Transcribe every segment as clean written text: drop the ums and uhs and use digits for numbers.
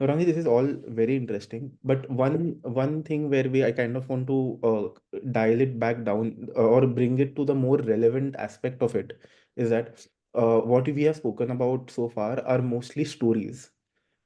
Rangi, this is all very interesting, but one thing where I kind of want to dial it back down or bring it to the more relevant aspect of it is that what we have spoken about so far are mostly stories,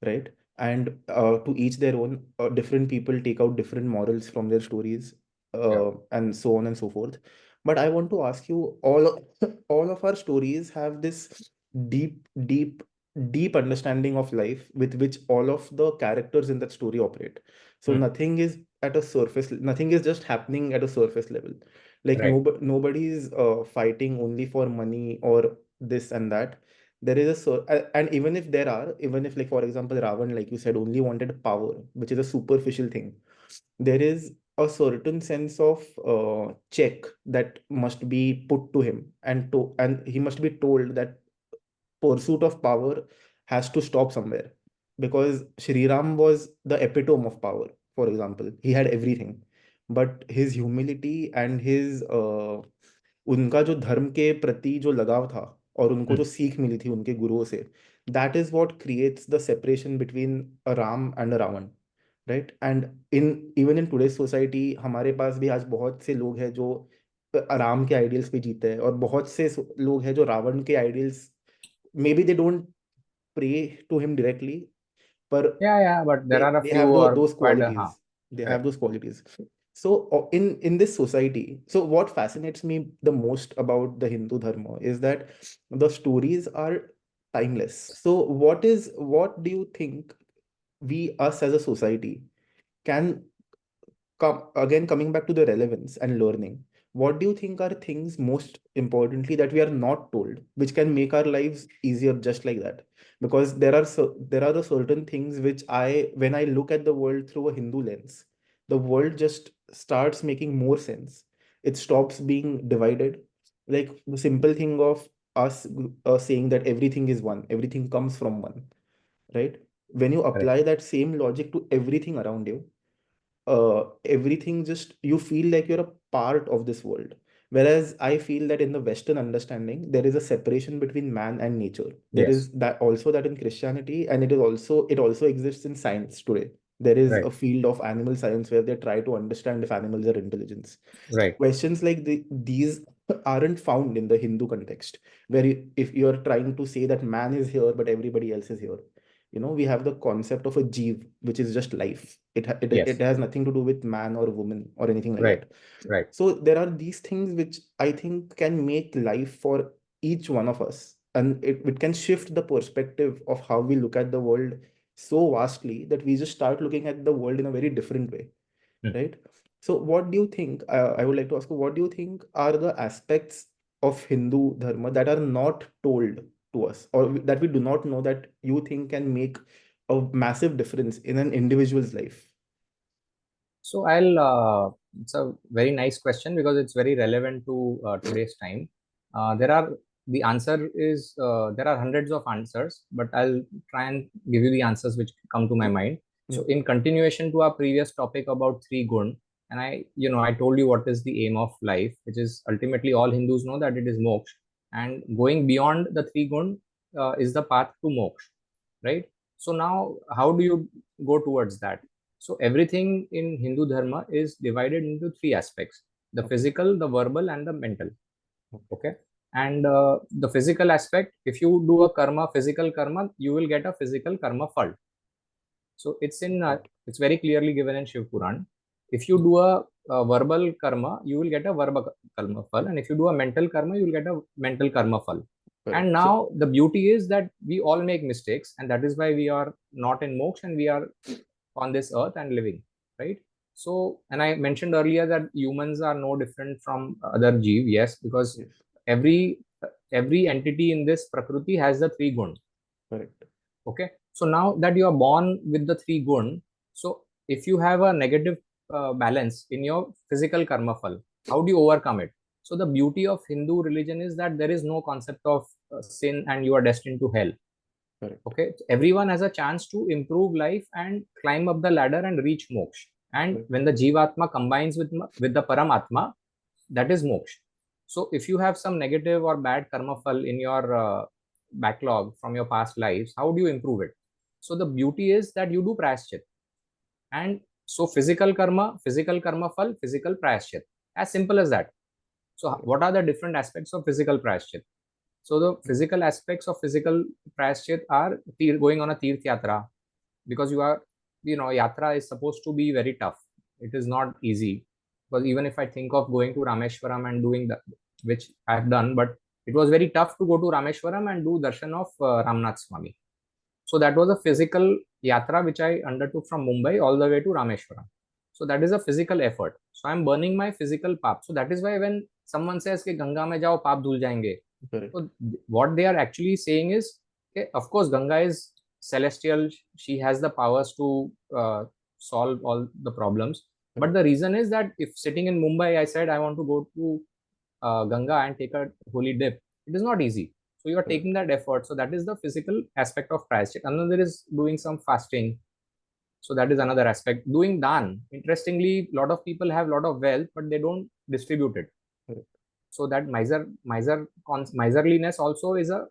right? And to each their own, different people take out different morals from their stories, Yeah. and so on and so forth. But I want to ask you, all of our stories have this deep, deep, deep understanding of life with which all of the characters in that story operate. So Hmm. nothing is at a surface, nothing is just happening at a surface level. Like Right. nobody is fighting only for money or this and that. There is and even if there are, even if, like, for example, Ravan, like you said, only wanted power, which is a superficial thing, there is a certain sense of check that must be put to him, and he must be told that pursuit of power has to stop somewhere, because Shri Ram was the epitome of power. For example, he had everything, but his humility and his उनका जो धर्म के प्रति जो लगाव था और उनको Hmm. जो सीख मिली थी उनके गुरुओं से, that is what creates the separation between a Ram and a Ravan, right? And in even in today society हमारे पास भी आज बहुत से लोग हैं जो राम के आइडियल्स पे जीते हैं, और बहुत से लोग हैं जो रावण के ideals, maybe they don't pray to him directly, पर Yeah, yeah, but there are a they few have or those quite qualities. They have correct. those qualities. So in this society, so what fascinates me the most about the Hindu dharma is that the stories are timeless. So what do you think we, us as a society, can coming back to the relevance and learning, what do you think are things most importantly that we are not told, which can make our lives easier just like that? Because there are the certain things which when I look at the world through a Hindu lens, the world just starts making more sense. It stops being divided. Like the simple thing of us saying that everything is one, everything comes from one, right? When you Correct. apply that same logic to everything around you, everything, just you feel like you're a part of this world. Whereas I feel that in the Western understanding, there is a separation between man and nature. There Yes. is that also, that in Christianity, and it also exists in science today. There is Right. a field of animal science where they try to understand if animals are intelligent. Right. Questions like these aren't found in the Hindu context, where if you're trying to say that man is here but everybody else is here. We have the concept of a jeev, which is just life. It Yes. has nothing to do with man or woman or anything like Right. that. Right. So there are these things which I think can make life for each one of us, and it can shift the perspective of how we look at the world so vastly that we just start looking at the world in a very different way, Hmm. right? So what do you think, I would like to ask you, what do you think are the aspects of Hindu dharma that are not told to us, or that we do not know, that you think can make a massive difference in an individual's life? So it's a very nice question because it's very relevant to today's time. The answer is, there are hundreds of answers, but I'll try and give you the answers which come to my mind. Yeah. So in continuation to our previous topic about three gun, and I told you what is the aim of life, which is ultimately all Hindus know that it is moksha, and going beyond the three gun is the path to moksha, right? So now, how do you go towards that? So everything in Hindu Dharma is divided into three aspects: the Okay. physical, the verbal, and the mental. Okay. Okay. And the physical aspect, if you do a karma, physical karma, you will get a physical karma fall. So Right. it's very clearly given in Shiv Puran. If you do a verbal karma, you will get a verbal karma fall, and if you do a mental karma, you will get a mental karma fall. And Correct. So now the beauty is that we all make mistakes, and that is why we are not in moksha and we are on this earth and living, right? So, and I mentioned earlier that humans are no different from other jeev, yes, because yes, every every entity in this prakriti has the three gun. correct. Okay, so now that you are born with the three gun, so if you have a negative balance in your physical karma phal, how do you overcome it? So the beauty of Hindu religion is that there is no concept of sin and you are destined to hell. Correct. Okay, so everyone has a chance to improve life and climb up the ladder and reach moksha. And Correct. when the jivatma combines with the paramatma, that is moksha. So if you have some negative or bad karma phal in your backlog from your past lives, how do you improve it? So the beauty is that you do prayaschit. And so physical karma phal, physical prayaschit. As simple as that. So what are the different aspects of physical prayaschit? So the physical aspects of physical prayaschit are going on a tirth yatra, because yatra is supposed to be very tough. It is not easy, because even if I think of going to Rameshwaram and doing that, which I've done, but it was very tough to go to Rameshwaram and do darshan of Ramnath Swami. So that was a physical yatra which I undertook from Mumbai all the way to Rameshwaram. So that is a physical effort. So I'm burning my physical paap. So that is why when someone says कि गंगा में जाओ पाप धुल जाएंगे, Correct. so what they are actually saying is, okay, of course Ganga is celestial. She has the powers to solve all the problems. But the reason is that if sitting in Mumbai, I said I want to go to Ganga and take a holy dip, it is not easy. So you are taking that effort. So that is the physical aspect of prayashchit. Another is doing some fasting. So that is another aspect. Doing dan. Interestingly, a lot of people have a lot of wealth, but they don't distribute it. Correct. So that miserliness also is a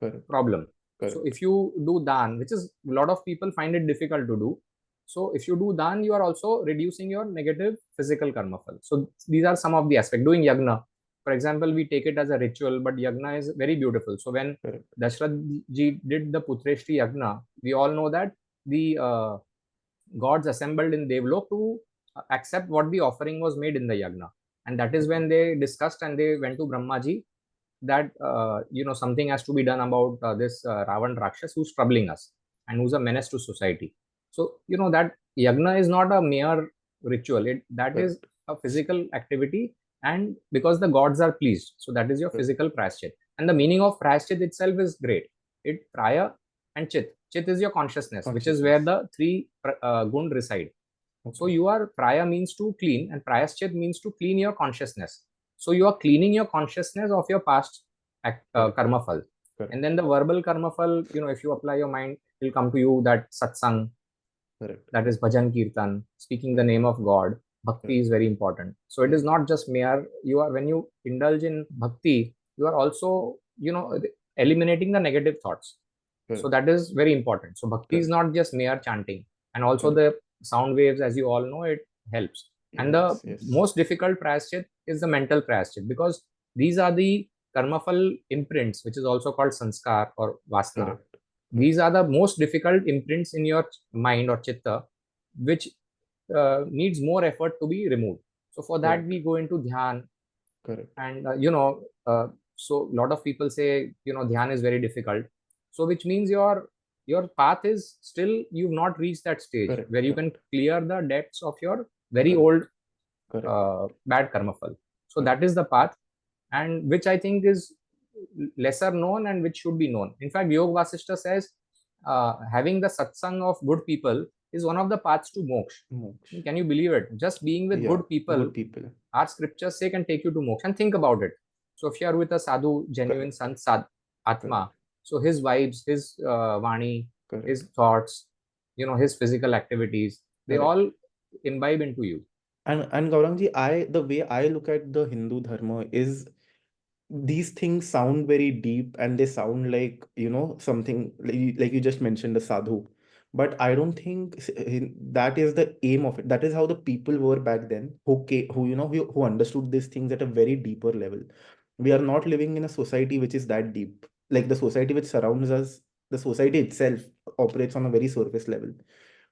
Correct. problem. Correct. So if you do dan, which is a lot of people find it difficult to do. So if you do dan, you are also reducing your negative physical karma phal. So these are some of the aspects. Doing yagna, for example, we take it as a ritual, but yagna is very beautiful. So when Correct. Dashrath ji did the Putreshti yagna, we all know that the gods assembled in Devlok to accept what the offering was made in the yagna. And that is when they discussed and they went to Brahmaji that something has to be done about this Ravan Rakshas who's troubling us and who's a menace to society. So that yagna is not a mere ritual. That is Correct. a physical activity, and because the gods are pleased, so that is your Correct. physical prayashchit. And the meaning of prayashchit itself is great. It praya and chit. Chit is your consciousness, which is where the three gun reside. So Okay. your praya means to clean, and prayashchit means to clean your consciousness. So you are cleaning your consciousness of your past Correct. karma phal. Correct. And then the verbal karma phal, if you apply your mind, it will come to you that satsang, Correct. that is bhajan kirtan, speaking the name of God. Bhakti Correct. is very important. So it is not just mere, when you indulge in bhakti, you are also, eliminating the negative thoughts. So Correct. that is very important. So bhakti is Correct. not just mere chanting. And also Correct. the sound waves, as you all know, it helps. And the Yes. Yes. most difficult prayashchit is the mental prayashchit, because these are the karmafal imprints, which is also called sanskar or vasana. Correct. These are the most difficult imprints in your mind or chitta, which needs more effort to be removed. So for that, Correct. we go into dhyan. Correct. And so a lot of people say dhyan is very difficult. So which means your path is still, you've not reached that stage Correct. where you can Correct. clear the debts of your very Correct. old Correct. bad karma phal. So Correct. that is the path, and which I think is lesser known and which should be known. In fact, Yog Vasishta says having the satsang of good people is one of the paths to moksha. Moksha. Can you believe it? Just being with Yeah. good people, Good people. our scriptures say, can take you to moksha. And think about it. So if you are with a sadhu, genuine Correct. sant, atma, Correct. so his vibes, his vani, Correct. his thoughts, his physical activities, they Correct. all imbibe into you. And Gaurangji, the way I look at the Hindu dharma is these things sound very deep and they sound like, something like you just mentioned, a sadhu. But I don't think that is the aim of it. That is how the people were back then, who understood these things at a very deeper level. We are not living in a society which is that deep. Like the society which surrounds us, the society itself operates on a very surface level.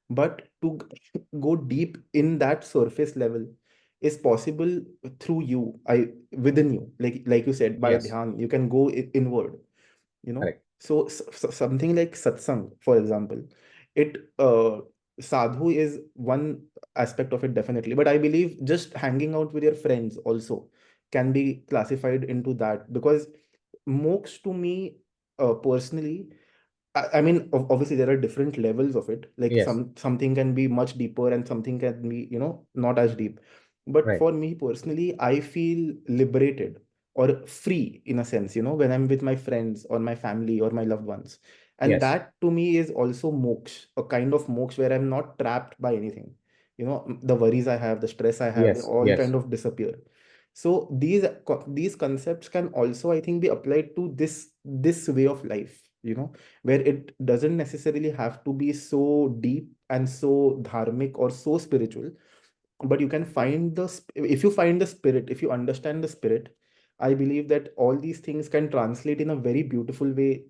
But to go deep in that surface level is possible through you, within you. Like you said, by Yes, dhyan, you can go inward. correct. So, something like satsang, for example, it sadhu is one aspect of it, definitely. But I believe just hanging out with your friends also can be classified into that, because moksha to me, personally, I mean, obviously there are different levels of it. Like Yes, something can be much deeper and something can be, not as deep. But right. for me personally, I feel liberated or free in a sense, when I'm with my friends or my family or my loved ones. And Yes, that to me is also moksha, a kind of moksha where I'm not trapped by anything. The worries I have, the stress I have, they yes, all yes, kind of disappear. So these concepts can also, I think, be applied to this way of life, where it doesn't necessarily have to be so deep and so dharmic or so spiritual, but you can find if you find the spirit, if you understand the spirit, I believe that all these things can translate in a very beautiful way,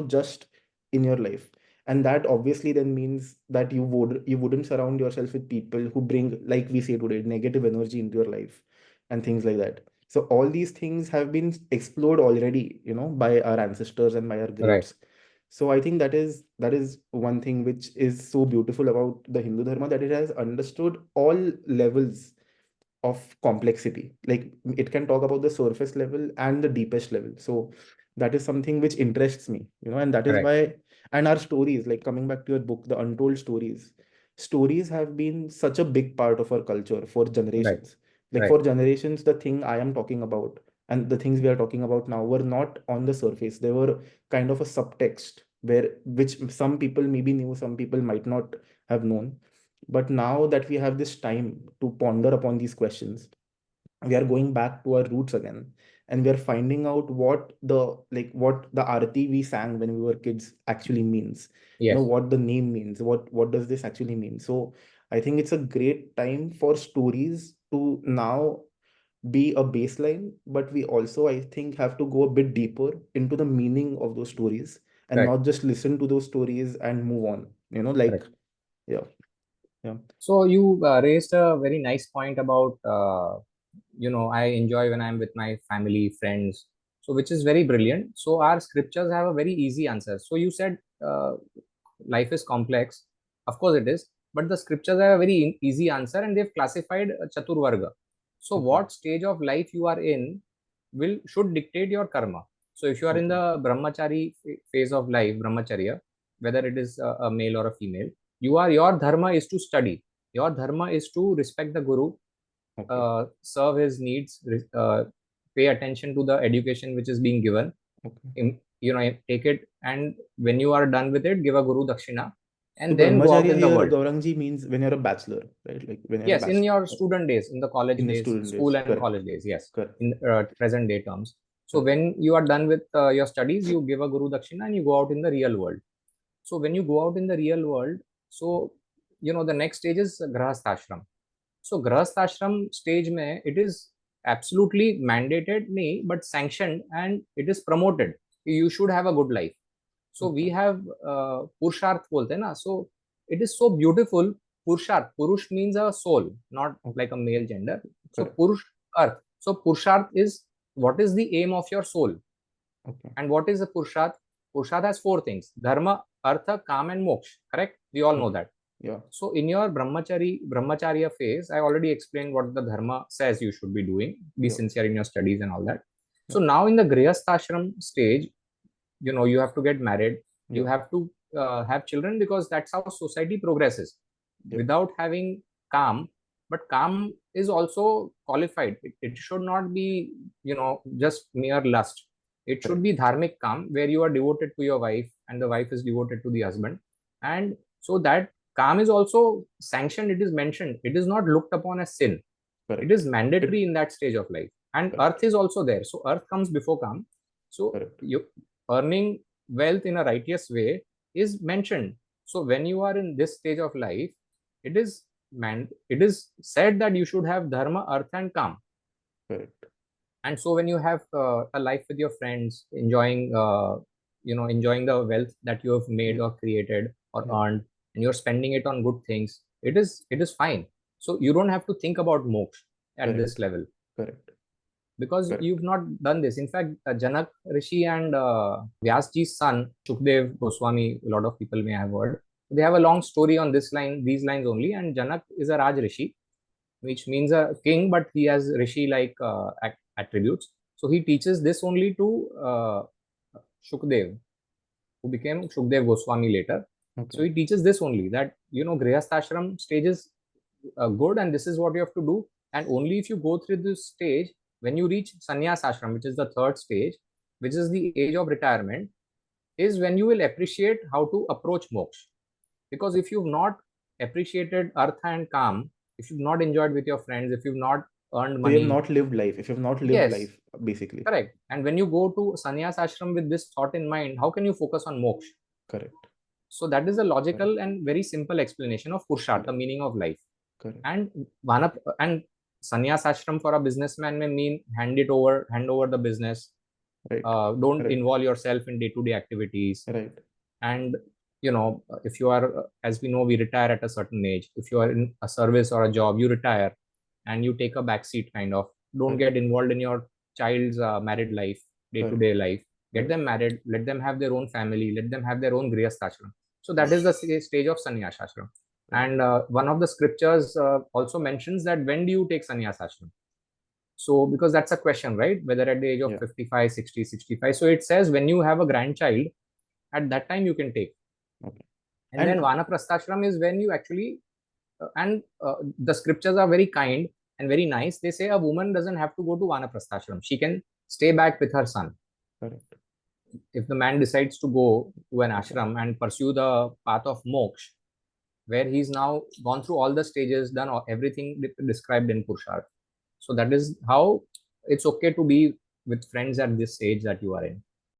just in your life. And that obviously then means that you wouldn't surround yourself with people who bring, like we say today, negative energy into your life and things like that. So all these things have been explored already, by our ancestors and by our Right. greats. So I think that is one thing which is so beautiful about the Hindu Dharma, that it has understood all levels of complexity. Like it can talk about the surface level and the deepest level. So that is something which interests me, and that is Right. why. And our stories, like coming back to your book, the Untold Stories have been such a big part of our culture for Right. generations. Like Right. for generations, the thing I am talking about and the things we are talking about now were not on the surface. They were kind of a subtext where which some people maybe knew, some people might not have known. But now that we have this time to ponder upon these questions, we are going back to our roots again, and we are finding out what the arati we sang when we were kids actually means. Yes. What the name means. What does this actually mean? So I think it's a great time for stories to now be a baseline, but we also, I think, have to go a bit deeper into the meaning of those stories and Right. not just listen to those stories and move on. Like, Correct. yeah, yeah. So you raised a very nice point about I enjoy when I'm with my family, friends. So which is very brilliant. So our scriptures have a very easy answer. So you said life is complex. Of course it is, but the scriptures have a very easy answer, and they've classified Chaturvarga. So Okay, what stage of life you are in will should dictate your karma. So if you are in okay, the brahmachari phase of life, brahmacharya, whether it is a male or a female, your dharma is to study. Your dharma is to respect the guru, okay, serve his needs, pay attention to the education which is being given, okay. take it, and when you are done with it, give a guru dakshina, So and then go out brahmacharya in the here, world. Gaurangji, means when you're a bachelor, right? Like when you're a Yes, in bachelor your student days, in the college in the days, student school days. and Correct, college days, yes, correct, in present day terms. So correct. when you are done with your studies, you give a guru dakshina and you go out in the real world. So when you go out in the real world, so the next stage is grahasthashram. So grahasthashram stage mein, it is absolutely mandated, nahi, but sanctioned, and it is promoted. You should have a good life. So we Okay, have purusharth bolte na. So it is so beautiful. Purusharth, purush means a soul, not okay, like a male gender. So correct. purush earth. So purusharth is what is the aim of your soul. Okay, And what is the purusharth? Purusharth has four things: dharma, artha, kam, and moksha. Correct, we all know correct. that. Yeah, So in your brahmacharya phase, I already explained what the dharma says you should be doing. Be yeah, sincere in your studies and all that. yeah, So now in the grihasthashram stage, you have to get married, you yeah, have to have children, because that's how society progresses. yeah. Without having calm, but calm is also qualified. It should not be just mere lust. It should Correct, be dharmic calm, where you are devoted to your wife and the wife is devoted to the husband. And so that calm is also sanctioned. It is mentioned, it is not looked upon as sin. It correct. is mandatory It in that stage of life. And earth correct, is also there, so earth comes before calm. So correct, you earning wealth in a righteous way is mentioned. So when you are in this stage of life, it is said that you should have dharma, artha, and kam. correct. And so when you have a life with your friends, enjoying the wealth that you have made Yeah, or created or yeah, earned, and you're spending it on good things, it is fine. So you don't have to think about moksha at this correct, level, correct, because correct. you've not done this. In fact, Janak Rishi and Vyasji's son, Shukdev Goswami, a lot of people may have heard. They have a long story on these lines only. And Janak is a Raj Rishi, which means a king, but he has Rishi like attributes. So he teaches this only to Shukdev, who became Shukdev Goswami later. So Okay, he teaches this only, that Grihasthashram stage is good, and this is what you have to do. And only if you go through this stage, when you reach sannyas ashram, which is the third stage, which is the age of retirement, is when you will appreciate how to approach moksha. Because if you've not appreciated artha and kam, if you've not enjoyed with your friends, if you've not earned So you have money. not lived life. If you have not lived Yes, life, basically. correct. And when you go to sannyas ashram with this thought in mind, how can you focus on moksha? Correct. So that is a Correct. logical and very simple explanation of purushartha, Correct. meaning of life. Correct. And and sannyas ashram for a businessman may mean hand over the business. Right. Don't Correct. involve yourself in day-to-day activities. Right. And if you are, as we know, we retire at a certain age. If you are in a service or a job, you retire and you take a back seat, kind of. Don't Correct. get involved in your child's married life, Correct. day-to-day life. Get Correct. them married, let them have their own family, let them have their own grihastha ashram. So that is the stage of sannyas ashram. Right. And one of the scriptures also mentions that when do you take sannyas ashram? So because that's a question, right? Whether at the age of Yeah. 55, 60, 65. So it says when you have a grandchild, at that time you can take. Okay. And then And vanaprasthashram is when you actually and the scriptures are very kind and very nice. They say a woman doesn't have to go to vanaprasthashram. She can stay back with her son. correct. If the man decides to go to an Okay. ashram and pursue the path of moksha, where he's now gone through all the stages, done everything described in Purusharth. So that is how it's okay to be with friends at this age that you are in.